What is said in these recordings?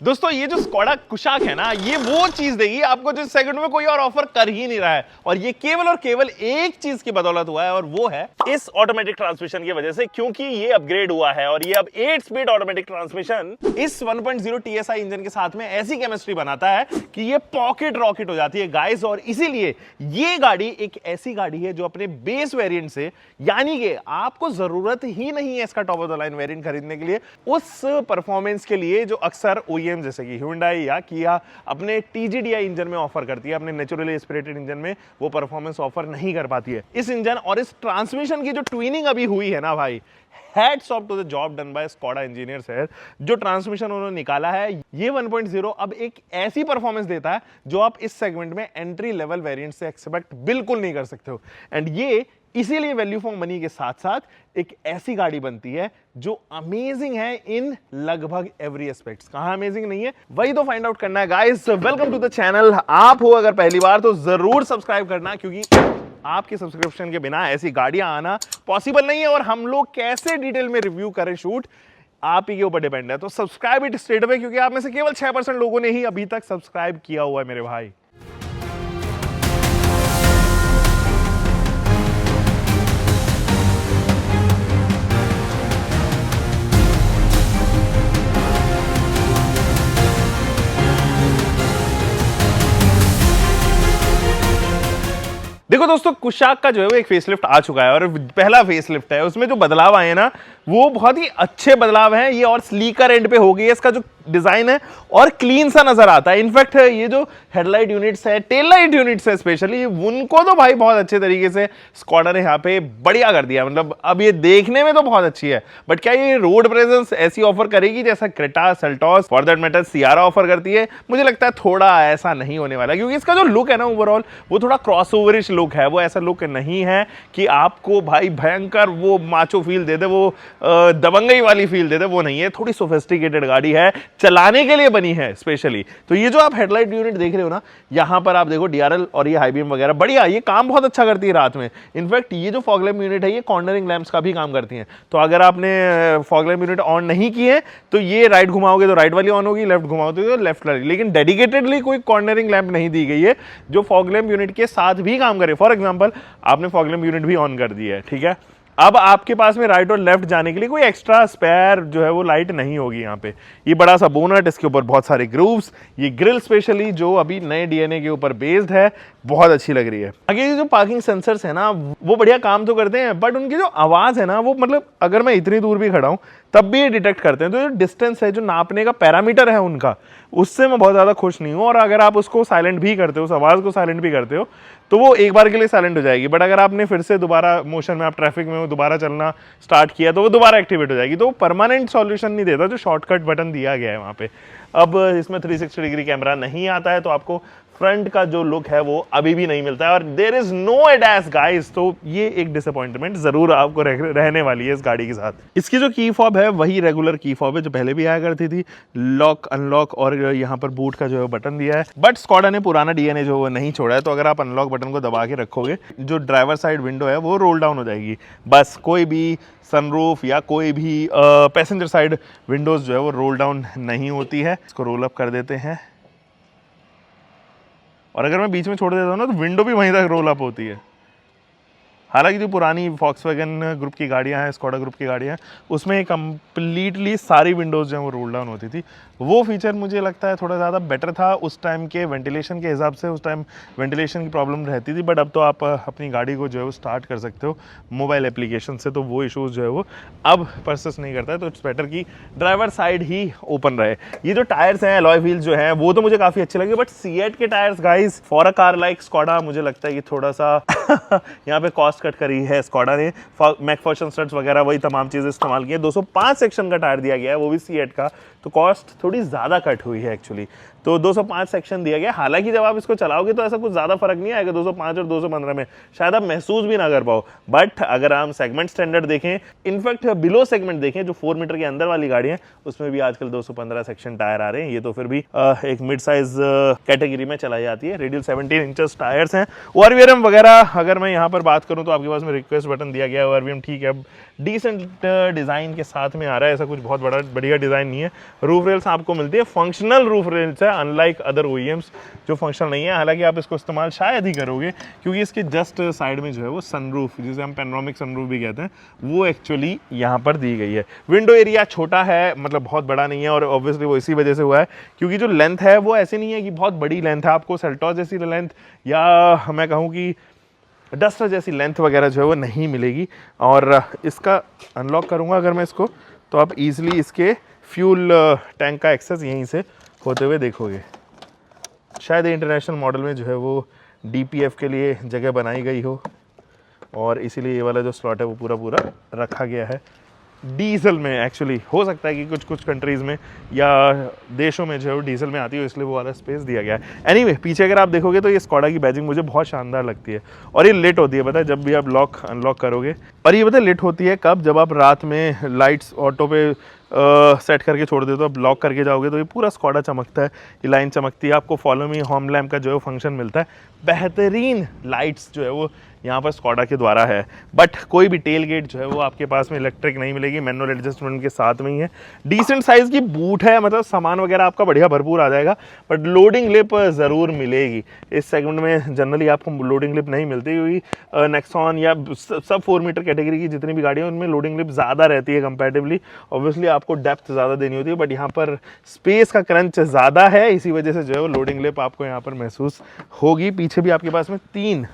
दोस्तों ये जो स्कोडा कुशाक है ना, ये वो चीज देगी आपको जो सेगमेंट में कोई और ऑफर कर ही नहीं रहा है, और ये केवल और केवल एक चीज की बदौलत हुआ है, और वो है इस ऑटोमेटिक ट्रांसमिशन की वजह से, क्योंकि ये अपग्रेड हुआ है और ये अब 8 स्पीड ऑटोमेटिक ट्रांसमिशन इस 1.0 TSI इंजन के साथ में ऐसी केमिस्ट्री बनाता है कि ये पॉकेट रॉकेट हो जाती है गाइस। और इसीलिए ये गाड़ी एक ऐसी गाड़ी है जो अपने बेस वेरिएंट से, यानी कि आपको जरूरत ही नहीं है इसका top of the line variant खरीदने के लिए, उस परफॉर्मेंस के लिए जो अक्सर OEM जैसे कि Hyundai या Kia अपने TGDI इंजन में ऑफर करती है, अपने नेचुरली एस्पिरेटेड इंजन में वो परफॉर्मेंस ऑफर नहीं कर पाती है। इस इंजन और इस ट्रांसमिशन की जो ट्यूनिंग अभी हुई है ना भाई, hats off to the job done by Skoda engineers है। जो ट्रांसमिशन उन्होंने निकाला है, ये 1.0 अब एक ऐसी परफॉर्मेंस देता है जो आप इस सेगमेंट में एंट्री लेवल वेरिएंट से एक्सपेक्ट बिल्कुल नहीं कर सकते हो। एंड ये इसीलिए वैल्यू फॉर मनी के साथ साथ एक ऐसी गाड़ी बनती है जो अमेजिंग है इन लगभग एवरी एस्पेक्ट्स। कहां अमेजिंग नहीं है, वही तो फाइंड आउट करना है guys. Welcome to the channel. आप हो अगर पहली बार तो जरूर सब्सक्राइब करना, क्योंकि आपके सब्सक्रिप्शन के बिना ऐसी गाड़ियां आना पॉसिबल नहीं है, और हम लोग कैसे डिटेल में रिव्यू करें शूट आप ही के ऊपर डिपेंड है। तो सब्सक्राइब इट स्ट्रेट अवे, क्योंकि आप में से केवल 6% लोगों ने ही अभी तक सब्सक्राइब किया हुआ है मेरे भाई। देखो दोस्तों, कुशाक का जो है वो एक फेसलिफ्ट आ चुका है, और पहला फेसलिफ्ट है। उसमें जो बदलाव आए ना वो बहुत ही अच्छे बदलाव हैं। ये और स्लीकर एंड पे हो गई है, इसका जो डिजाइन है और क्लीन सा नजर आता है। इनफैक्ट ये जो हेडलाइट यूनिट्स है, टेल लाइट यूनिट्स है स्पेशली, उनको तो भाई बहुत अच्छे तरीके से स्कोडा ने यहाँ पे बढ़िया कर दिया। मतलब अब ये देखने में तो बहुत अच्छी है, बट क्या ये रोड प्रेजेंस ऐसी ऑफर करेगी जैसा Creta, Seltos, for that matter Sierra offer करती है? मुझे लगता है थोड़ा ऐसा नहीं होने वाला, क्योंकि इसका जो लुक है ना ओवरऑल वो थोड़ा क्रॉसओवरिश लुक है। वो ऐसा लुक नहीं है कि आपको भाई भयंकर वो माचो फील दे दे, वो दबंगई वाली फील दे दे, वो नहीं है। थोड़ी सोफिस्टिकेटेड गाड़ी है, चलाने के लिए बनी है स्पेशली। तो ये जो आप हेडलाइट यूनिट देख रहे हो ना, यहां पर आप देखो DRL और ये हाई बीम वगैरह बढ़िया, ये काम बहुत अच्छा करती है रात में। इनफैक्ट ये जो फॉग लैम्प यूनिट है, ये कॉर्नरिंग लैंप्स का भी काम करती है। तो अगर आपने फॉग लैम्प यूनिट ऑन नहीं की है तो ये राइट घुमाओगे तो राइट वाली ऑन होगी, लेफ्ट घुमाओगे तो लेफ्ट वाली। लेकिन डेडिकेटेडली कोई कॉर्नरिंग लैंप नहीं दी गई है जो फॉग लैम्प यूनिट के साथ भी काम करे। फॉर एग्जाम्पल आपने फॉग लैम्प यूनिट भी ऑन कर दी है, ठीक है, अब आपके पास में राइट और लेफ्ट जाने के लिए कोई एक्स्ट्रा स्पेयर जो है वो लाइट नहीं होगी यहाँ पे। ये बड़ा सा बोनट, इसके ऊपर बहुत सारे ग्रूव्स, ये ग्रिल स्पेशली जो अभी नए DNA के ऊपर बेस्ड है, बहुत अच्छी लग रही है। आगे जो पार्किंग सेंसर्स है ना वो बढ़िया काम तो करते हैं, बट उनकी जो आवाज है ना वो, मतलब अगर मैं इतनी दूर भी खड़ा हूँ तब भी ये डिटेक्ट करते हैं। तो जो डिस्टेंस है, जो नापने का पैरामीटर है उनका, उससे मैं बहुत ज्यादा खुश नहीं हूँ। और अगर आप उसको साइलेंट भी करते हो, उस आवाज को साइलेंट भी करते हो, तो वो एक बार के लिए साइलेंट हो जाएगी, बट अगर आपने फिर से दोबारा मोशन में, आप ट्रैफिक में दोबारा चलना स्टार्ट किया तो वो दोबारा एक्टिवेट हो जाएगी। तो वो परमानेंट सॉल्यूशन नहीं देता जो शॉर्टकट बटन दिया गया है वहाँ पे। अब इसमें 360 डिग्री कैमरा नहीं आता है, तो आपको फ्रंट का जो लुक है वो अभी भी नहीं मिलता है, और there is no ADAS guys. तो ये एक डिसअपॉइंटमेंट जरूर आपको रहने वाली है इस गाड़ी के साथ। इसकी जो की फॉब है वही रेगुलर की फॉब है जो पहले भी आया करती थी, लॉक अनलॉक, और यहाँ पर बूट का जो है बटन दिया है। बट स्कोडा ने पुराना DNA जो वो नहीं छोड़ा है, तो अगर आप अनलॉक बटन को दबा के रखोगे, जो ड्राइवर साइड विंडो है वो रोल डाउन हो जाएगी। बस कोई भी सनरूफ या कोई भी पैसेंजर साइड विंडोज जो है वो रोल डाउन नहीं होती है। इसको रोल अप कर देते हैं, और अगर मैं बीच में छोड़ देता हूँ ना तो विंडो भी वहीं तक रोल अप होती है। हालांकि जो पुरानी वॉक्सवैगन ग्रुप की गाड़ियाँ हैं, स्कोडा ग्रुप की गाड़ियाँ हैं, उसमें कंप्लीटली सारी विंडोज़ जो हैं वो रोल डाउन होती थी। वो फीचर मुझे लगता है थोड़ा ज़्यादा बेटर था उस टाइम के वेंटिलेशन के हिसाब से। उस टाइम वेंटिलेशन की प्रॉब्लम रहती थी, बट अब तो आप अपनी गाड़ी को जो है वो स्टार्ट कर सकते हो मोबाइल एप्लीकेशन से, तो वो इशूज़ जो है वो अब परसिस्ट नहीं करता है। तो इट्स बेटर कि ड्राइवर साइड ही ओपन रहे। ये जो टायर्स हैं, अलॉय व्हील्स जो हैं, वो तो मुझे काफ़ी अच्छे लगे, बट सीएट के tyres guys for a car like Skoda मुझे लगता है कि थोड़ा सा यहाँ पे कॉस्ट कट करी है स्कोडा ने। मैकफर्शन स्टड्स वगैरह वही तमाम चीज़ें इस्तेमाल की है। 205 सेक्शन का टायर दिया गया है, वो भी सीएट का, तो कॉस्ट थोड़ी ज़्यादा कट हुई है एक्चुअली। तो 205 सेक्शन दिया गया। हालांकि जब आप इसको चलाओगे तो ऐसा कुछ ज़्यादा फर्क नहीं आएगा 205 और 215 में, शायद आप महसूस भी ना कर पाओ। बट अगर हम सेगमेंट स्टैंडर्ड देखें, इनफैक्ट बिलो सेगमेंट देखें, जो 4 मीटर के अंदर वाली गाड़ी है, उसमें भी आजकल 215 सेक्शन टायर आ रहे हैं। ये तो फिर भी एक मिड साइज कैटेगरी में चलाई जाती है। रेडियल 17 इंचेस टायर्स हैं। ORVM वगैरह अगर मैं यहाँ पर बात करूँ तो आपके पास में रिक्वेस्ट बटन दिया गया है। ORVM ठीक है, डिसेंट डिज़ाइन के साथ में आ रहा है, ऐसा कुछ बहुत बढ़िया डिज़ाइन नहीं है, रूफ रेल्स आपको मिलती है, फंक्शनल रूफ रेल्स है, अनलाइक अदर ओईएम्स जो फंक्शनल नहीं है। हालांकि आप इसको इस्तेमाल शायद ही करोगे क्योंकि इसके जस्ट साइड में जो है वो सनरूफ, जिसे हम पैनोरामिक सनरूफ भी कहते हैं, वो एक्चुअली यहाँ पर दी गई है। विंडो एरिया छोटा है, मतलब बहुत बड़ा नहीं है, और ऑब्वियसली वो इसी वजह से हुआ है क्योंकि जो लेंथ है वो ऐसी नहीं है कि बहुत बड़ी लेंथ है। आपको सेल्टॉस जैसी लेंथ या मैं कहूँ कि डस्टर जैसी लेंथ वगैरह जो है वो नहीं मिलेगी। और इसका अनलॉक करूँगा अगर मैं इसको, तो आप इजीली इसके फ्यूल टैंक का एक्सेस यहीं से होते हुए देखोगे। शायद इंटरनेशनल मॉडल में जो है वो डीपीएफ के लिए जगह बनाई गई हो और इसीलिए ये वाला जो स्लॉट है वो पूरा रखा गया है। डीजल में एक्चुअली हो सकता है कि कुछ कंट्रीज़ में या देशों में जो है वो डीजल में आती हो, इसलिए वो वाला स्पेस दिया गया है। एनीवे, पीछे अगर आप देखोगे तो ये स्कॉडा की बैजिंग मुझे बहुत शानदार लगती है और ये लिट होती है, पता है, जब भी आप लॉक अनलॉक करोगे। और ये पता है लिट होती है कब, जब आप रात में लाइट्स ऑटो पे सेट करके छोड़ देते हो, आप लॉक करके जाओगे तो ये पूरा स्कॉडा चमकता है, ये लाइन चमकती है। आपको फॉलो मी होम लैम्प का जो है फंक्शन मिलता है। बेहतरीन लाइट्स जो है वो यहाँ पर स्कॉडा के द्वारा है। बट कोई भी टेल गेट जो है वो आपके पास में इलेक्ट्रिक नहीं मिलेगी, मैनुअल एडजस्टमेंट के साथ में ही है। डिसेंट साइज़ की बूट है, मतलब सामान वगैरह आपका बढ़िया भरपूर आ जाएगा, बट लोडिंग लिप ज़रूर मिलेगी। इस सेगमेंट में जनरली आपको लोडिंग लिप नहीं मिलती क्योंकि नेक्सॉन या सब 4 मीटर कैटेगरी की जितनी भी गाड़ियाँ उनमें लोडिंग लिप ज़्यादा रहती है कंपैरेटिवली। ऑब्वियसली आपको डेप्थ ज़्यादा देनी होती है, बट यहाँ पर स्पेस का क्रंच ज़्यादा है, इसी वजह से जो है वो लोडिंग लिप आपको यहाँ पर महसूस होगी। पीछे भी आपके पास में 3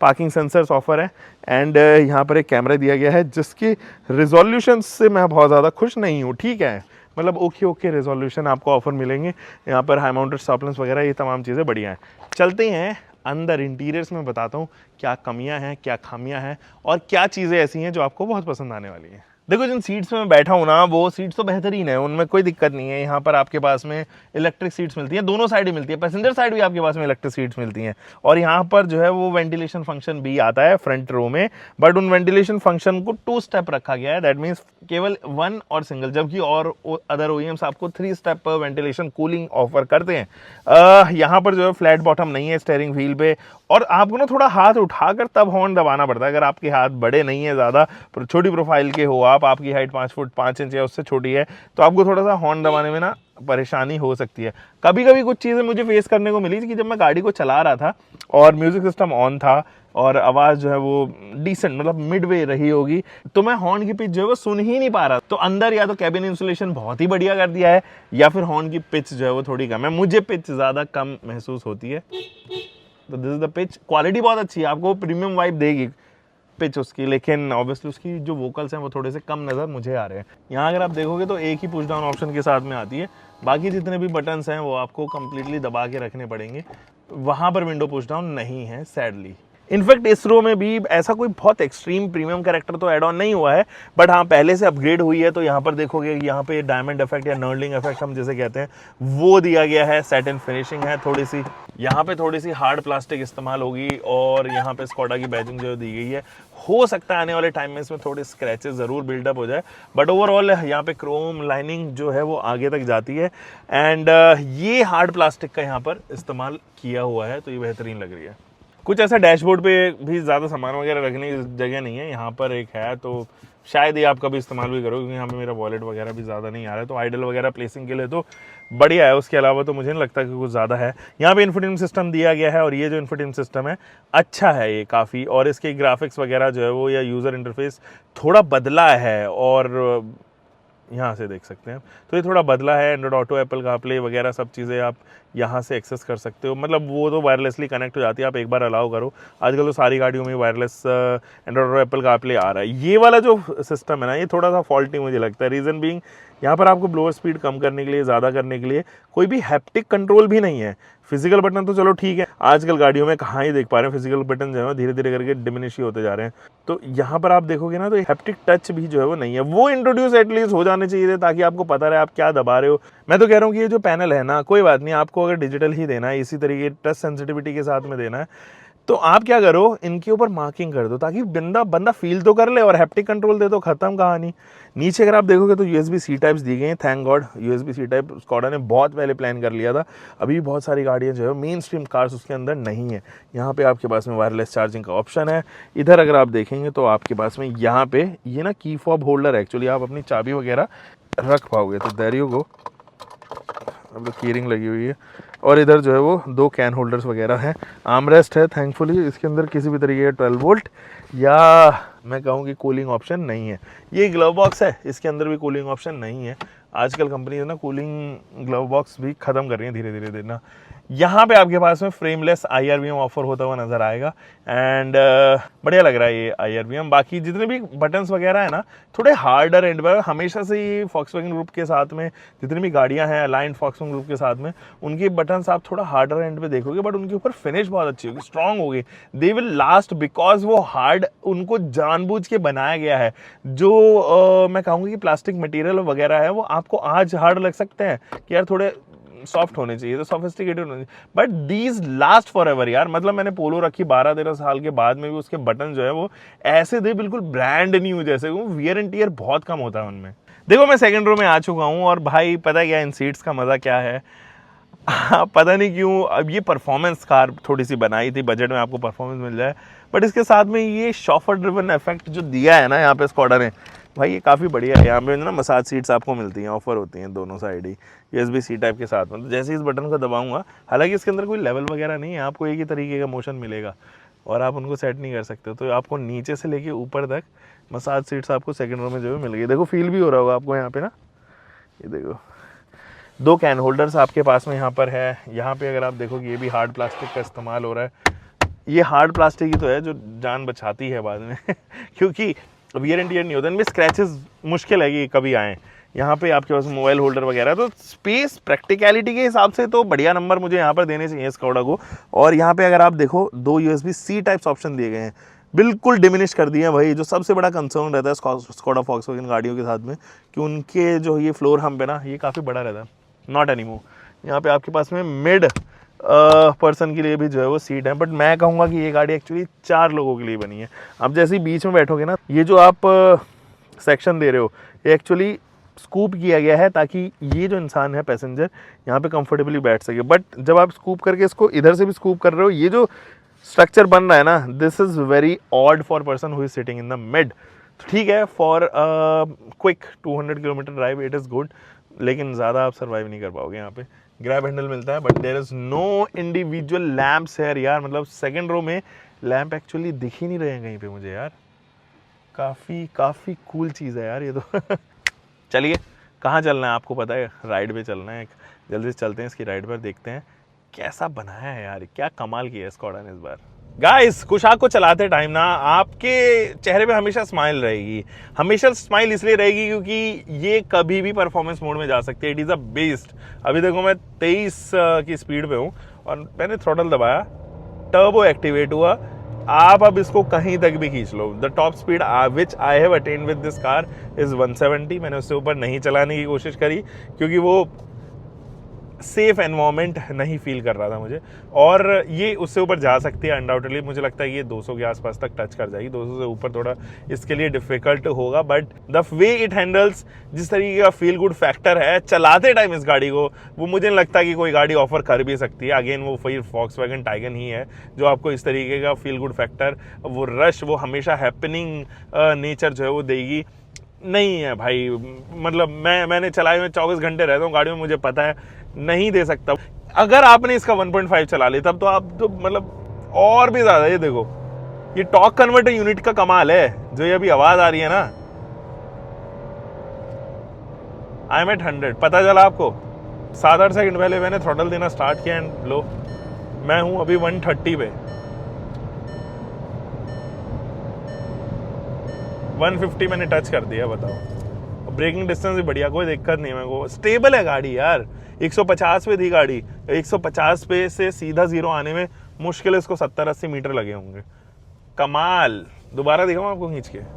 पार्किंग सेंसर्स ऑफर है एंड यहाँ पर एक कैमरा दिया गया है जिसकी रिजोल्यूशन से मैं बहुत ज़्यादा खुश नहीं हूँ। ठीक है, मतलब ओके रिजोल्यूशन आपको ऑफर मिलेंगे यहाँ पर, हाई माउंटेड स्टॉप लैंप्स वगैरह ये तमाम चीज़ें बढ़िया हैं। चलते हैं अंदर, इंटीरियर्स में बताता हूँ क्या कमियाँ हैं, क्या खामियाँ हैं और क्या चीज़ें ऐसी हैं जो आपको बहुत पसंद आने वाली हैं। देखो, जिन सीट्स में मैं बैठा हूँ ना, वो सीट्स तो बेहतरीन है, उनमें कोई दिक्कत नहीं है। यहाँ पर आपके पास में इलेक्ट्रिक सीट्स मिलती हैं, दोनों साइड ही मिलती है, पैसेंजर साइड भी आपके पास में इलेक्ट्रिक सीट्स मिलती हैं। और यहाँ पर जो है वो वेंटिलेशन फंक्शन भी आता है फ्रंट रो में, बट उन वेंटिलेशन फंक्शन को 2 स्टेप रखा गया है, दैट मीन्स केवल 1 और सिंगल, जबकि और अदर ओईएम्स आपको 3 स्टेप वेंटिलेशन कूलिंग ऑफर करते हैं। यहाँ पर जो है फ्लैट बॉटम नहीं है स्टीयरिंग व्हील पे, और आपको ना थोड़ा हाथ उठाकर तब हॉर्न दबाना पड़ता है। अगर आपके हाथ बड़े नहीं है ज़्यादा, छोटी प्रोफाइल के हो आप, आपकी हाइट 5 फुट 5 इंच या उससे छोटी है, तो आपको थोड़ा सा हॉर्न दबाने में ना परेशानी हो सकती है। कभी कभी कुछ चीज़ें मुझे फेस करने को मिली कि जब मैं गाड़ी को चला रहा था और म्यूज़िक सिस्टम ऑन था और आवाज़ जो है वो डिसेंट, मतलब मिडवे रही होगी, तो मैं हॉर्न की पिच जो है वो सुन ही नहीं पा रहा। तो अंदर या तो कैबिन इंसुलेशन बहुत ही बढ़िया कर दिया है या फिर हॉर्न की पिच जो है वो थोड़ी कम है। मुझे पिच ज़्यादा कम महसूस होती है, तो this is the pitch. Quality बहुत अच्छी है, आपको प्रीमियम वाइब देगी पिच उसकी, लेकिन ऑब्वियसली उसकी जो वोकल्स हैं वो थोड़े से कम नज़र मुझे आ रहे हैं। यहाँ अगर आप देखोगे तो एक ही पुश डाउन ऑप्शन के साथ में आती है, बाकी जितने भी बटन्स हैं वो आपको कंप्लीटली दबा के रखने पड़ेंगे। वहाँ पर विंडो पुश डाउन नहीं है सैडली। इनफैक्ट इस रो में भी ऐसा कोई बहुत एक्सट्रीम प्रीमियम कैरेक्टर तो ऐड ऑन नहीं हुआ है, बट हाँ पहले से अपग्रेड हुई है। तो यहाँ पर देखोगे कि यहाँ पे डायमंड इफेक्ट या नर्लिंग इफेक्ट हम जैसे कहते हैं वो दिया गया है, सैटिन फिनिशिंग है थोड़ी सी, यहाँ पे थोड़ी सी हार्ड प्लास्टिक इस्तेमाल होगी और यहाँ पे स्कॉडा की बैजिंग जो दी गई है। हो सकता है आने वाले टाइम में इसमें थोड़े स्क्रैचेस ज़रूर बिल्डअप हो जाए, बट ओवरऑल यहाँ पे क्रोम लाइनिंग जो है वो आगे तक जाती है एंड ये हार्ड प्लास्टिक का यहाँ पर इस्तेमाल किया हुआ है, तो ये बेहतरीन लग रही है। कुछ ऐसा डैशबोर्ड पे भी ज़्यादा सामान वगैरह रखने की जगह नहीं है, यहाँ पर एक है, तो शायद ये आप कभी इस्तेमाल भी करो क्योंकि यहाँ पे मेरा वॉलेट वगैरह भी ज़्यादा नहीं आ रहा है, तो आइडल वगैरह प्लेसिंग के लिए तो बढ़िया है। उसके अलावा तो मुझे नहीं लगता कि कुछ ज़्यादा है। यहाँ पे इन्फोटेनमेंट सिस्टम दिया गया है और ये जो इन्फोटेनमेंट सिस्टम है अच्छा है ये काफ़ी, और इसके ग्राफिक्स वगैरह जो है वो या यूज़र इंटरफेस थोड़ा बदला है, और यहाँ से देख सकते हैं तो ये थोड़ा बदला है। एंड्रॉइड ऑटो, एप्पल कारप्ले वगैरह सब चीज़ें आप यहाँ से एक्सेस कर सकते हो, मतलब वो तो वायरलेसली कनेक्ट हो जाती है, आप एक बार अलाउ करो। आजकल तो सारी गाड़ियों में वायरलेस एंड्रॉइड और एप्पल कारप्ले आ रहा है। ये वाला जो सिस्टम है ना, ये थोड़ा सा फॉल्टी मुझे लगता है। रीज़न बीइंग यहाँ पर आपको ब्लोअर स्पीड कम करने के लिए, ज़्यादा करने के लिए कोई भी हैप्टिक कंट्रोल भी नहीं है। फिजिकल बटन तो चलो ठीक है, आजकल गाड़ियों में कहाँ ही देख पा रहे हैं फिजिकल बटन जो है धीरे धीरे करके डिमिनिश ही होते जा रहे हैं। तो यहाँ पर आप देखोगे ना तो हैप्टिक टच भी जो है वो नहीं है, वो इंट्रोड्यूस एटलीस्ट हो जाने चाहिए थे ताकि आपको पता रहे आप क्या दबा रहे हो। मैं तो कह रहा हूँ कि ये जो पैनल है ना, कोई बात नहीं, आपको अगर डिजिटल ही देना है, इसी तरीके टच सेंसिटिविटी के साथ में देना है, तो आप क्या करो, इनके ऊपर मार्किंग कर दो ताकि बंदा फील तो कर ले, और हैप्टिक कंट्रोल दे दो, खत्म कहानी। नीचे अगर आप देखोगे तो USB-C टाइप्स दी गई हैं, thank God. USB-C type Skoda ने बहुत पहले प्लान कर लिया था, अभी बहुत सारी गाड़ियाँ जो है मेन स्ट्रीम कार्स उसके अंदर नहीं है। यहाँ पे आपके पास में वायरलेस चार्जिंग का ऑप्शन है। इधर अगर आप देखेंगे तो आपके पास में यहाँ पे ये ना की फॉब होल्डर है, एक्चुअली आप अपनी चाबी वगैरह रख पाओगे, तो देयर यू गो। अब तो कीरिंग लगी हुई है। और इधर जो है वो 2 कैन होल्डर्स वगैरह हैं। आर्मरेस्ट है थैंकफुली। इसके अंदर किसी भी तरीके का 12 वोल्ट या मैं कहूँ कि कूलिंग ऑप्शन नहीं है। ये ग्लव बॉक्स है, इसके अंदर भी कूलिंग ऑप्शन नहीं है। आजकल कंपनी ना कूलिंग ग्लव बॉक्स भी ख़त्म कर रही है धीरे धीरे देना। यहाँ पे आपके पास में फ्रेमलेस IRVM ऑफर होता हुआ नज़र आएगा एंड बढ़िया लग रहा है ये IRVM। बाकी जितने भी बटन्स वगैरह है ना थोड़े हार्डर एंड पर, हमेशा से ही फॉक्सवैगन ग्रुप के साथ में जितनी भी गाड़ियाँ हैं अलाइंड फॉक्सवैगन ग्रुप के साथ में, उनकी बटन्स आप थोड़ा हार्डर एंड पे देखोगे, बट उनके ऊपर फिनिश बहुत अच्छी होगी, स्ट्रॉन्ग होगी। दे विल लास्ट बिकॉज वो हार्ड उनको जानबूझ के बनाया गया है। जो मैं कहूँगी कि प्लास्टिक मटेरियल वगैरह है वो आपको आज हार्ड लग सकते हैं कि यार थोड़े सॉफ्ट होने चाहिए, तो सोफिस्टिकेटेड होने चाहिए, but these last for ever यार। मतलब मैंने पोलो रखी 12-13 साल के बाद में भी उसके बटन जो है वो ऐसे थे बिल्कुल ब्रांड न्यू जैसे, वो वियर एंड टियर बहुत कम होता है उनमें। देखो मैं सेकंड रो में आ चुका हूँ और भाई पता क्या इन सीट्स का मज़ा क्या है। पता नहीं क्यों अब ये परफॉर्मेंस कार थोड़ी सी बनाई थी बजट में आपको परफॉर्मेंस मिल जाए, बट इसके साथ में ये शॉफर ड्रिवन इफेक्ट जो दिया है ना यहाँ पे स्कॉडा ने, भाई ये काफ़ी बढ़िया है। यहाँ पे ना मसाज सीट्स आपको मिलती हैं, ऑफर होती हैं दोनों साइड ही USB-C टाइप के साथ में। तो जैसे इस बटन को दबाऊंगा, हालांकि इसके अंदर कोई लेवल वगैरह नहीं है, आपको एक ही तरीके का मोशन मिलेगा और आप उनको सेट नहीं कर सकते। तो आपको नीचे से लेके ऊपर तक मसाज सीट्स आपको सेकंड रो में जो है मिल गई। देखो फील भी हो रहा होगा आपको यहाँ पे ना, ये देखो 2 कैन होल्डर्स आपके पास में यहाँ पर है। यहाँ पे अगर आप देखोगे ये भी हार्ड प्लास्टिक का इस्तेमाल हो रहा है। ये हार्ड प्लास्टिक ही तो है जो जान बचाती है बाद में क्योंकि वियर एंड टियर नहीं होता, इनमें स्क्रैचेस मुश्किल है कि कभी आए। यहाँ पे आपके पास मोबाइल होल्डर वगैरह, तो स्पेस प्रैक्टिकलिटी के हिसाब से तो बढ़िया नंबर मुझे यहाँ पर देने चाहिए स्कोडा को। और यहाँ पे अगर आप देखो 2 USB-C टाइप्स ऑप्शन दिए गए हैं, बिल्कुल डिमिनिश कर दिए हैं भाई। जो सबसे बड़ा कंसर्न रहता है स्कोडा फॉक्सवैगन गाड़ियों के साथ में कि उनके जो ये फ्लोर हम्प है ना ये काफ़ी बड़ा रहता है, नॉट एनीमोर। यहाँ पे आपके पास में मिड पर्सन के लिए भी जो है वो सीट है, बट मैं कहूँगा कि ये गाड़ी एक्चुअली 4 लोगों के लिए बनी है। आप जैसे ही बीच में बैठोगे ना, ये जो आप सेक्शन दे रहे हो ये एक्चुअली स्कूप किया गया है ताकि ये जो इंसान है पैसेंजर यहाँ पे कंफर्टेबली बैठ सके। बट जब आप स्कूप करके इसको इधर से भी स्कूप कर रहे हो, ये जो स्ट्रक्चर बन रहा है ना, this is very odd for person who is sitting in the mid. ठीक है, for quick 200 kilometre drive it is good, लेकिन ज़्यादा आप सर्वाइव नहीं कर पाओगे। यहाँ पे ग्रैब हैंडल मिलता है but there is no individual lamps है यार। मतलब सेकंड रो में लैम्प एक्चुअली दिख ही नहीं रहे हैं कहीं पे मुझे यार। काफ़ी कूल चीज़ है यार ये तो चलिए कहाँ चलना है आपको पता है, राइड पे चलना है। जल्दी से चलते हैं इसकी राइड पर, देखते हैं कैसा बनाया है यार, क्या कमाल किया है स्कॉडा ने इस बार। गाइस कुशाक को चलाते टाइम ना आपके चेहरे पे हमेशा स्माइल रहेगी। हमेशा स्माइल इसलिए रहेगी क्योंकि ये कभी भी परफॉर्मेंस मोड में जा सकती है। It is a best. अभी देखो मैं 23 की स्पीड पे हूँ और मैंने थ्रॉटल दबाया, टर्बो एक्टिवेट हुआ। आप अब इसको कहीं तक भी खींच लो। The top speed which I have attained with this car is 170। मैंने उससे ऊपर नहीं चलाने की कोशिश करी क्योंकि वो सेफ एनवायरनमेंट नहीं फील कर रहा था मुझे, और ये उससे ऊपर जा सकती है अनडाउटेडली। मुझे लगता है ये 200 के आसपास तक टच कर जाएगी। 200 से ऊपर थोड़ा इसके लिए डिफिकल्ट होगा, but the way it handles, जिस तरीके का फील गुड फैक्टर है चलाते टाइम इस गाड़ी को, वो मुझे नहीं लगता कि कोई गाड़ी ऑफर कर भी सकती है। अगेन वो फिर फॉक्सवैगन टाइगन ही है जो आपको इस तरीके का फील गुड फैक्टर, वो रश, वो हमेशा हैपनिंग नेचर जो है वो देगी। नहीं है भाई, मतलब मैंने चलाए हुए 24 घंटे रहता हूँ गाड़ी में, मुझे पता है नहीं दे सकता। अगर आपने इसका 1.5 चला लिया तब तो आप तो मतलब और भी ज्यादा। ये देखो ये टॉर्क कन्वर्टर यूनिट का कमाल है, जो ये अभी आवाज आ रही है ना, आई एम एट 100। पता चला आपको 7-8 सेकंड पहले मैंने थ्रॉटल देना स्टार्ट किया एंड लो मैं हूं अभी 130 पे। 150 मैंने टच कर दिया, बताओ। ब्रेकिंग डिस्टेंस भी बढ़िया, कोई दिक्कत नहीं है मेरे को। स्टेबल है गाड़ी यार। 150 पे थी गाड़ी, 150 पे से सीधा 0 आने में मुश्किल है इसको 70-80 मीटर लगे होंगे। कमाल। दोबारा दिखाऊं आपको खींच के?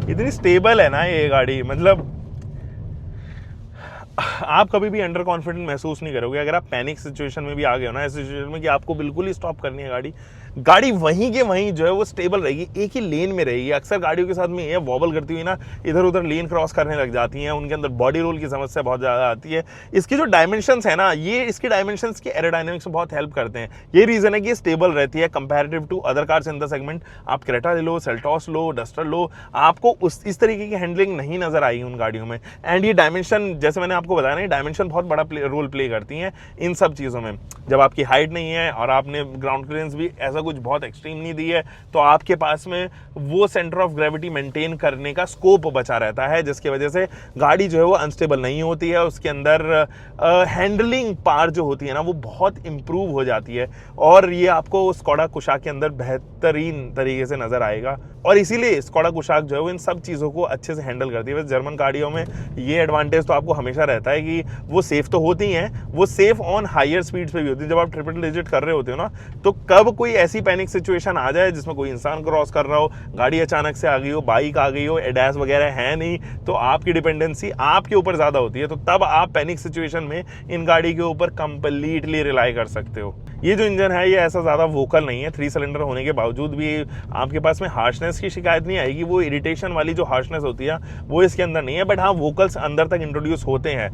इतनी स्टेबल है ना ये गाड़ी, मतलब आप कभी भी अंडर कॉन्फिडेंट महसूस नहीं करोगे। अगर आप पैनिक सिचुएशन में भी आ गए हो ना, ऐसी सिचुएशन में कि आपको बिल्कुल ही स्टॉप करनी है गाड़ी, गाड़ी वहीं के वहीं जो है वो स्टेबल रहेगी, एक ही लेन में रहेगी। अक्सर गाड़ियों के साथ में ये वॉबल करती हुई ना इधर उधर लेन क्रॉस करने लग जाती हैं, उनके अंदर बॉडी रोल की समस्या बहुत ज़्यादा आती है। इसकी जो डायमेंशंस है ना, ये इसकी डायमेंशंस के एरोडायनेमिक्स में बहुत हेल्प करते हैं। ये रीज़न है कि ये स्टेबल रहती है comparative to other cars in the segment. आप क्रेटा ले लो, सेल्टॉस लो, डस्टर लो, आपको इस तरीके की हैंडलिंग नहीं नजर आई उन गाड़ियों में। एंड ये डायमेंशन, जैसे मैंने आपको बताया ना, डायमेंशन बहुत बड़ा रोल प्ले करती हैं इन सब चीज़ों में। जब आपकी हाइट नहीं है और आपने ग्राउंड क्लियरेंस भी ऐसा कुछ बहुत एक्सट्रीम नहीं दी है, तो आपके पास में वो सेंटर ऑफ ग्रेविटी मेंटेन करने का स्कोप बचा रहता है, जिसकी वजह से गाड़ी जो है वो अनस्टेबल नहीं होती है। उसके अंदर हैंडलिंग पावर जो होती है ना, वो बहुत इंप्रूव हो जाती है, और ये आपको स्कोडा कुशाक के अंदर बेहतरीन तरीके से नजर आएगा। और इसीलिए स्कोडा कुशाक जो है वो इन सब चीज़ों को अच्छे से हैंडल करती है। वैसे जर्मन गाड़ियों में ये एडवांटेज तो आपको हमेशा रहता है कि वो सेफ तो होती हैं, वो सेफ ऑन हायर स्पीड्स पे भी होती है। जब आप ट्रिपल डिजिट कर रहे होते हो ना, तो कब कोई ऐसी पैनिक सिचुएशन आ जाए जिसमें कोई इंसान क्रॉस कर रहा हो, गाड़ी अचानक से आ गई हो, बाइक आ गई हो, एडैस वगैरह है नहीं, तो आपकी डिपेंडेंसी आपके ऊपर ज़्यादा होती है। तो तब आप पैनिक सिचुएशन में इन गाड़ी के ऊपर कंप्लीटली रिलाई कर सकते हो। ये जो इंजन है ये ऐसा ज़्यादा वोकल नहीं है, 3 सिलेंडर होने के बावजूद भी आपके पास में हार्शनेस की शिकायत नहीं आएगी। वो इरिटेशन वाली जो हार्शनेस होती है वो इसके अंदर नहीं है, बट हाँ वोकल्स अंदर तक इंट्रोड्यूस होते हैं।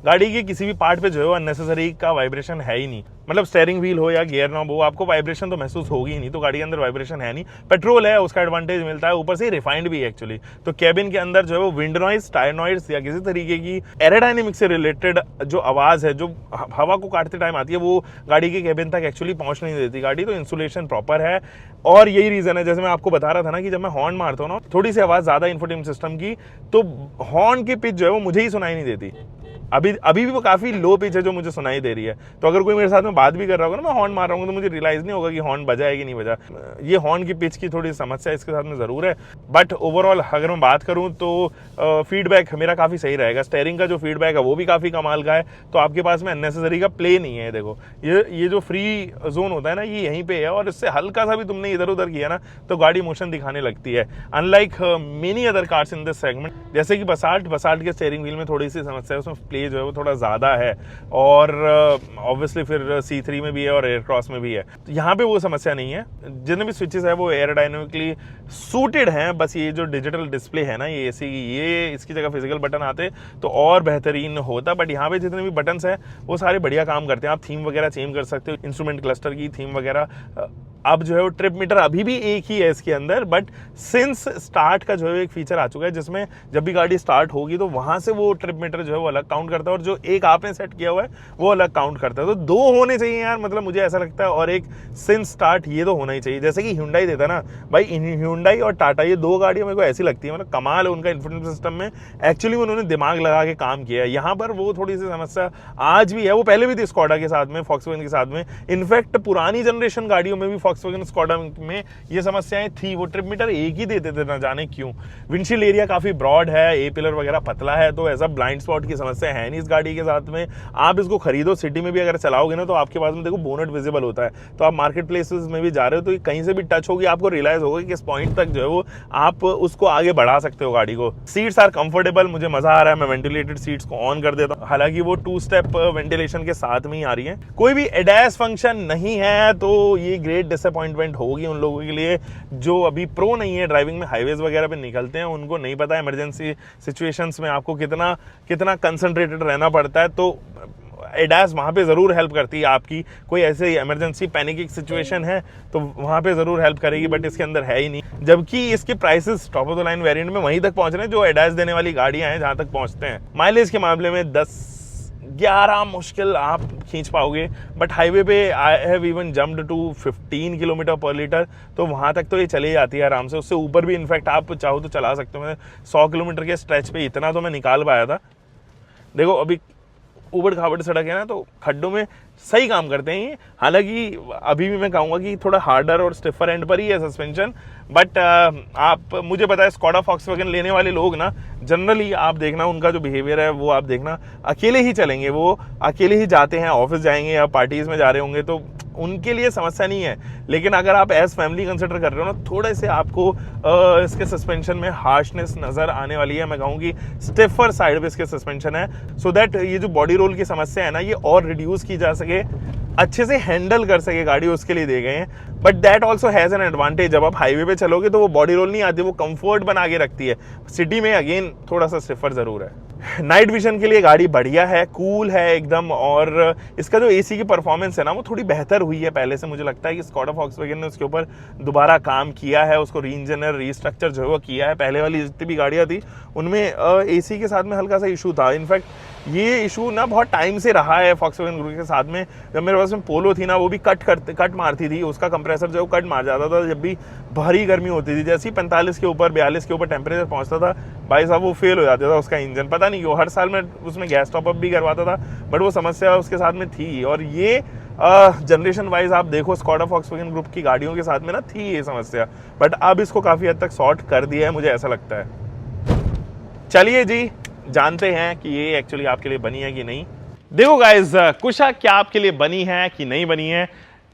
गाड़ी के किसी भी पार्ट पे जो है अननेसेसरी का वाइब्रेशन है ही नहीं। मतलब स्टेयरिंग व्हील हो या गियर नॉब हो, आपको वाइब्रेशन तो महसूस होगी ही नहीं, तो गाड़ी के अंदर वाइब्रेशन है नहीं। पेट्रोल है, उसका एडवांटेज मिलता है, ऊपर से रिफाइंड भी है एक्चुअली। तो कैबिन के अंदर जो है वो विंड नॉइज, टायर नॉइज या किसी तरीके की एरोडायनेमिक से रिलेटेड जो आवाज़ है, जो हवा को काटते टाइम आती है, वो गाड़ी के कैबिन तक एक्चुअली पहुंच नहीं देती गाड़ी। तो इंसुलेशन प्रॉपर है, और यही रीज़न है, जैसे मैं आपको बता रहा था ना कि जब मैं हॉर्न मारता हूँ ना, थोड़ी सी आवाज़ ज़्यादा इन्फोटेनमेंट सिस्टम की, तो हॉर्न की पिच जो है वो मुझे ही सुनाई नहीं देती। अभी भी वो काफ़ी लो पिच है जो मुझे सुनाई दे रही है। तो अगर कोई मेरे साथ में बात भी कर रहा होगा ना, मैं हॉर्न मार रहा हूँ, तो मुझे रियलाइज़ नहीं होगा कि हॉर्न बजा है कि नहीं बजा। ये हॉर्न की पिच की थोड़ी समस्या इसके साथ में ज़रूर है, बट ओवरऑल अगर मैं बात करूँ तो फीडबैक मेरा काफ़ी सही रहेगा। स्टेयरिंग का जो फीडबैक है वो भी काफ़ी कमाल का है, तो आपके पास में अननेसेसरी का प्ले नहीं है। देखो ये जो फ्री जोन होता है ना, ये यहीं पे है, और इससे हल्का सा भी तुमने इधर उधर किया ना तो गाड़ी मोशन दिखाने लगती है। Unlike many other cars in this segment, जैसे कि बसाल्ट के स्टेयरिंग व्हील में थोड़ी सी समस्या है, उसमें प्ले जो है वो थोड़ा ज़्यादा है, और ऑब्वियसली फिर C3 में भी है और एयरक्रॉस में भी है। तो यहाँ पे वो समस्या नहीं है। जितने भी स्विचेस है वो एयरोडायनेमिकली सूटेड हैं। बस ये जो डिजिटल डिस्प्ले है ना, ये AC की, ये इसकी जगह फिजिकल बटन आते तो और बेहतरीन होता। बट यहाँ पे जितने भी बटन्स हैं वो सारे बढ़िया काम करते हैं। आप थीम वगैरह चेंज कर सकते हो, इंस्ट्रूमेंट क्लस्टर की थीम वगैरह। अब जो है वो ट्रिप मीटर अभी भी एक ही है इसके अंदर, बट सिंस स्टार्ट का जो है एक फीचर आ चुका है, जिसमें जब भी गाड़ी स्टार्ट होगी तो वहां से वो ट्रिप मीटर जो है वो अलग काउंट करता है, और जो एक आपने सेट किया हुआ है वो अलग काउंट करता है। तो 2 होने चाहिए यार, मतलब मुझे ऐसा लगता है, और एक सिंस स्टार्ट ये तो होना ही चाहिए, जैसे कि Hyundai देता है ना भाई। Hyundai और टाटा, ये 2 गाड़ियां मेरे को ऐसी लगती है, मतलब कमाल है उनका इंफोटेनमेंट सिस्टम में। एक्चुअली उन्होंने दिमाग लगा के काम किया है। यहाँ पर वो थोड़ी सी समस्या आज भी है, वो पहले भी थी स्कोडा के साथ में, Volkswagen के साथ में। इनफैक्ट पुरानी जनरेशन गाड़ियों में भी Volkswagen स्कोडा में ये समस्याएं थी, वो ट्रिप मीटर एक ही देते थे, ना जाने क्यों। विंडशील्ड एरिया काफी ब्रॉड है, ए पिलर वगैरह पतला है, तो ऐसा ब्लाइंड स्पॉट की समस्या है नहीं इस गाड़ी के साथ में। आप इसको खरीदो, सिटी में भी अगर चलाओगे ना, तो आपके पास में देखो बोनट विजिबल होता है, तो आप मार्केट प्लेसेस में भी जा रहे हो तो कहीं से भी टच होगी, आपको रियलाइज होगा कि किस पॉइंट तक जो है वो आप उसको आगे बढ़ा सकते हो गाड़ी को। सीट्स आर कंफर्टेबल, मुझे मजा आ रहा है। मैं वेंटिलेटेड सीट्स को ऑन कर देता हूँ, हालांकि वो 2 स्टेप वेंटिलेशन के साथ में ही आ रही है। कोई भी एडैस फंक्शन नहीं है, तो ये ग्रेट डिसअपॉइंटमेंट होगी उन लोगों के लिए जो अभी प्रो नहीं है ड्राइविंग में, हाईवेज वगैरह पे निकलते हैं। उनको नहीं पता इमरजेंसी सिचुएशंस में आपको कितना कंसंट्रेटेड रहना पड़ता है। तो एडास वहाँ पे ज़रूर हेल्प करती है आपकी। कोई ऐसे इमरजेंसी पैनिक सिचुएशन है तो वहाँ पे ज़रूर हेल्प करेगी, बट इसके अंदर है ही नहीं। जबकि इसके prices top of the line variant में वहीं तक पहुँच रहे हैं जो एडास देने वाली गाड़ियाँ हैं, जहाँ तक पहुँचते हैं। माइलेज के मामले में 10-11 मुश्किल आप खींच पाओगे, बट हाईवे पे I have even jumped to 15 kilometre per litre, तो वहाँ तक तो ये चली जाती है आराम से। उससे ऊपर भी इनफैक्ट आप चाहो तो चला सकते हो। मैं 100 किलोमीटर के स्ट्रेच पे इतना तो मैं निकाल पाया था। देखो अभी उबड़ खाबड़ सड़क है ना, तो खड्डों में सही काम करते हैं ये। हालांकि अभी भी मैं कहूँगा कि थोड़ा हार्डर और स्टिफर एंड पर ही है सस्पेंशन, बट आप मुझे पता है स्कोडा Volkswagen लेने वाले लोग ना, जनरली आप देखना उनका जो बिहेवियर है वो आप देखना, अकेले ही चलेंगे, वो अकेले ही जाते हैं, ऑफिस जाएंगे या पार्टीज में जा रहे होंगे, तो उनके लिए समस्या नहीं है। लेकिन अगर आप एज फैमिली कंसिडर कर रहे हो ना, थोड़े से आपको इसके सस्पेंशन में हार्शनेस नज़र आने वाली है। मैं कहूँ कि स्टिफर साइड पे इसके सस्पेंशन है, सो दैट ये जो बॉडी रोल की समस्या है ना, ये और रिड्यूस की जा सके। अच्छे से हैंडल कर सके गाड़ी, उसके लिए दे गए हैं। But that also has an advantage, जब आप हाईवे पे चलोगे तो वो बॉडी रोल नहीं आती, वो कंफर्ट बना के रखती है। सिटी में अगेन थोड़ा सा स्टिफर ज़रूर है। नाइट विजन के लिए गाड़ी बढ़िया है, कूल है एकदम, और इसका जो एसी की परफॉर्मेंस है ना वो थोड़ी बेहतर हुई है पहले से। मुझे लगता है कि स्कॉडा वॉक्सवैगन ने उसके ऊपर दोबारा काम किया है, उसको रीइंजीनियर रीस्ट्रक्चर जो है वो किया है। पहले वाली जितनी भी गाड़ियाँ थी उनमें एसी के साथ में हल्का सा इशू था। इनफैक्ट ये इशू ना बहुत टाइम से रहा है वॉक्सवैगन ग्रुप के साथ में। जब मेरे पास में पोलो थी ना, वो भी कट मारती थी, उसका कंप्रेसर जो कट मार जाता था जब भी भारी गर्मी होती थी। जैसे ही 45 के ऊपर 42 के ऊपर टेम्परेचर पहुंचता था, भाई साहब वो फेल हो जाता था उसका इंजन। पता नहीं क्यों, हर साल मैं उसमें गैस टॉपअप भी करवाता था, बट वो समस्या उसके साथ में थी। और ये जनरेशन वाइज आप देखो स्कॉडा वॉक्सवैगन ग्रुप की गाड़ियों के साथ में ना थी ये समस्या, बट अब इसको काफ़ी हद तक सॉर्ट कर दिया है, मुझे ऐसा लगता है। चलिए जी, जानते हैं कि ये एक्चुअली आपके लिए बनी है कि नहीं। देखो गाइस, कुशाक क्या आपके लिए बनी है कि नहीं बनी है,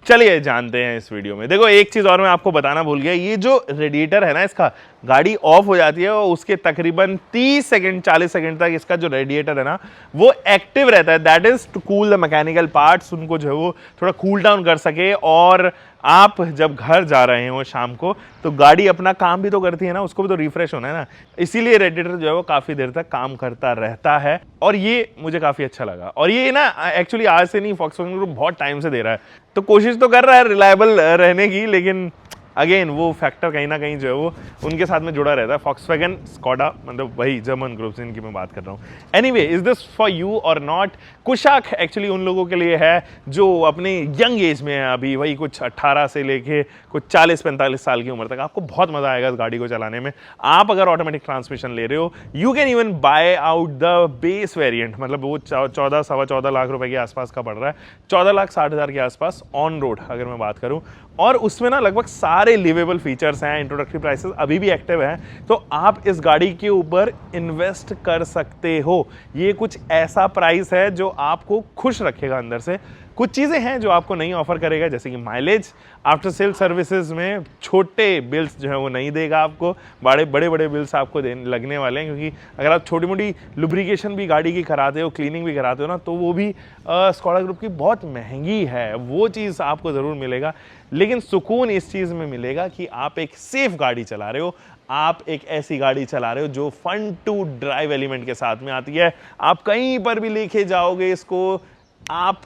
चलिए जानते हैं इस वीडियो में। देखो एक चीज और मैं आपको बताना भूल गया, ये जो रेडिएटर है ना इसका, गाड़ी ऑफ हो जाती है और उसके तकरीबन 30 सेकंड 40 सेकंड तक इसका जो रेडिएटर है ना वो एक्टिव रहता है। That is to cool the mechanical parts, उनको जो है वो थोड़ा कूल डाउन कर सके। और आप जब घर जा रहे हो शाम को तो गाड़ी अपना काम भी तो करती है ना, उसको भी तो रिफ्रेश होना है ना, इसीलिए रेडिएटर जो है वो काफी देर तक काम करता रहता है। और ये मुझे काफी अच्छा लगा। और ये ना एक्चुअली आज से नहीं, वॉक्सवैगन ग्रुप बहुत टाइम से दे रहा है, तो कोशिश तो कर रहा है रिलायबल रहने की, लेकिन अगेन वो फैक्टर कहीं ना कहीं जो है वो उनके साथ में जुड़ा रहता है। वॉक्सवैगन, स्कॉडा, मतलब वही जर्मन ग्रुप्स जिनकी मैं बात कर रहा हूँ। Anyway, is this for you और नॉट? कुशाक एक्चुअली उन लोगों के लिए है जो अपने यंग एज में है, अभी वही कुछ 18 से लेके कुछ 40-45 साल की उम्र तक। आपको बहुत मजा आएगा इस गाड़ी को चलाने में। आप अगर ऑटोमेटिक ट्रांसमिशन ले रहे हो, you can even bye out the base variant, मतलब वो 14-14.25 लाख रुपए के आसपास का पड़ रहा है, 14,60,000 के आसपास ऑन रोड अगर मैं बात करूं। और उसमें ना लगभग सारे लिवेबल फीचर्स हैं, इंट्रोडक्टरी प्राइसेस अभी भी एक्टिव हैं, तो आप इस गाड़ी के ऊपर इन्वेस्ट कर सकते हो। ये कुछ ऐसा प्राइस है जो आपको खुश रखेगा अंदर से। कुछ चीज़ें हैं जो आपको नहीं ऑफर करेगा, जैसे कि माइलेज, आफ्टर सेल सर्विसेज में छोटे बिल्स जो है वो नहीं देगा आपको, बड़े बड़े बिल्स आपको लगने वाले हैं। क्योंकि अगर आप छोटी मोटी लुब्रिकेशन भी गाड़ी की कराते हो, क्लीनिंग भी कराते हो ना, तो वो भी स्कॉडा ग्रुप की बहुत महंगी है, वो चीज़ आपको ज़रूर मिलेगा। लेकिन सुकून इस चीज़ में मिलेगा कि आप एक सेफ गाड़ी चला रहे हो, आप एक ऐसी गाड़ी चला रहे हो जो फन टू ड्राइव एलिमेंट के साथ में आती है। आप कहीं पर भी लेके जाओगे इसको, आप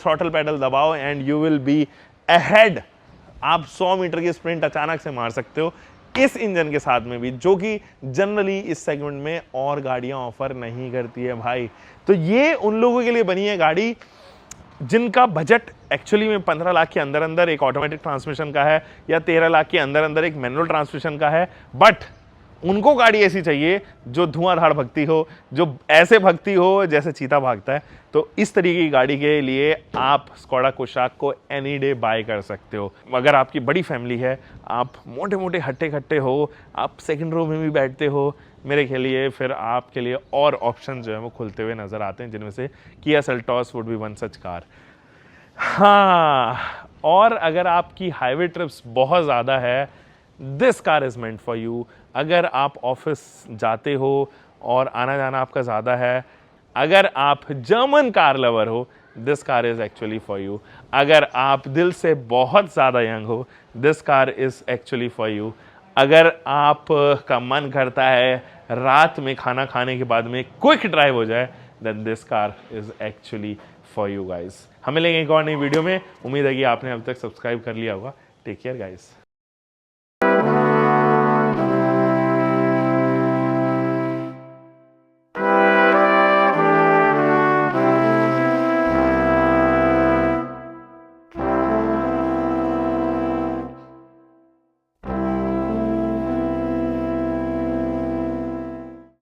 थ्रॉटल पेडल दबाओ and you will be ahead. आप 100 मीटर की स्प्रिंट अचानक से मार सकते हो इस इंजन के साथ में भी, जो कि जनरली इस सेगमेंट में और गाड़ियां ऑफर नहीं करती है भाई। तो ये उन लोगों के लिए बनी है गाड़ी जिनका बजट एक्चुअली में 15 लाख के अंदर अंदर एक ऑटोमेटिक ट्रांसमिशन का है, या 13 लाख के अंदर अंदर एक मैनुअल ट्रांसमिशन का है। बट उनको गाड़ी ऐसी चाहिए जो धुआंधार भगती हो, जो ऐसे भगती हो जैसे चीता भागता है। तो इस तरीके की गाड़ी के लिए आप स्कॉडा कुशाक को एनी डे बाय कर सकते हो। अगर आपकी बड़ी फैमिली है, आप मोटे मोटे हट्टे खट्टे हो, आप सेकंड रो में भी बैठते हो, मेरे के लिए फिर आपके लिए और ऑप्शन जो है वो खुलते हुए नजर आते हैं, जिनमें से Kia Seltos would be one such car. हाँ, और अगर आपकी हाईवे ट्रिप्स बहुत ज़्यादा है, this car is meant for you. अगर आप ऑफिस जाते हो और आना जाना आपका ज़्यादा है, अगर आप जर्मन कार लवर हो, this car is actually for you. अगर आप दिल से बहुत ज़्यादा यंग हो, this car is actually for you. अगर आप का मन करता है रात में खाना खाने के बाद में क्विक ड्राइव हो जाए, then this car is actually for you guys. हमें मिलेंगे एक और नई वीडियो में। उम्मीद है कि आपने अब तक सब्सक्राइब कर लिया होगा। Take care guys.